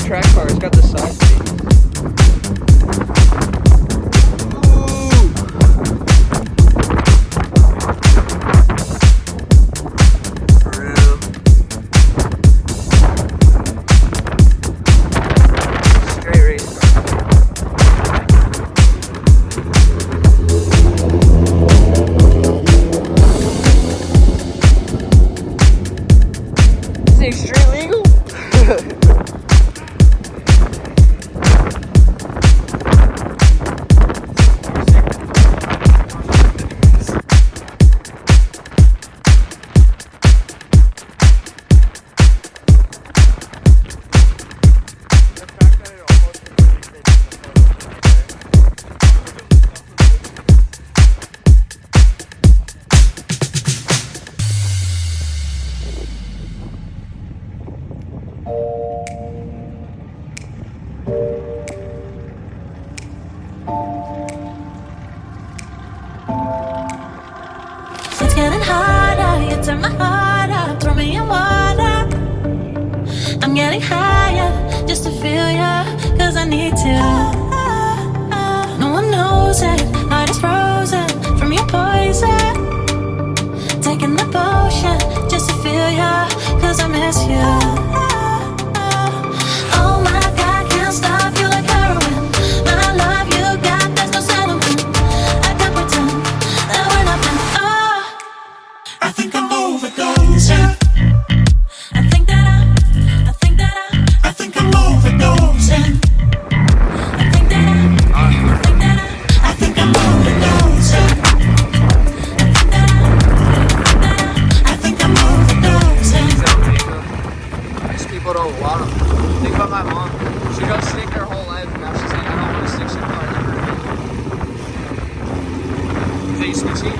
track car. It's got the side seat. Street legal? It's getting harder, you turn my heart up, throw me in water. I'm getting higher, just to feel ya, cause I need to. No one knows it, heart is frozen from your poison. Taking the potion, just to feel ya, cause I miss you. Oh my God, can't stop you like heroin. My love you got, there's no settlement. I can't pretend that we're nothing. I think I'm overdosing. I think that I'm overdosing. I think that I'm overdosing. I think I'm overdosing. These people don't want them. Think about my mom. She got sick her whole life, and now she's like, I don't want to stick shit car ever again. Is that you, Smitty?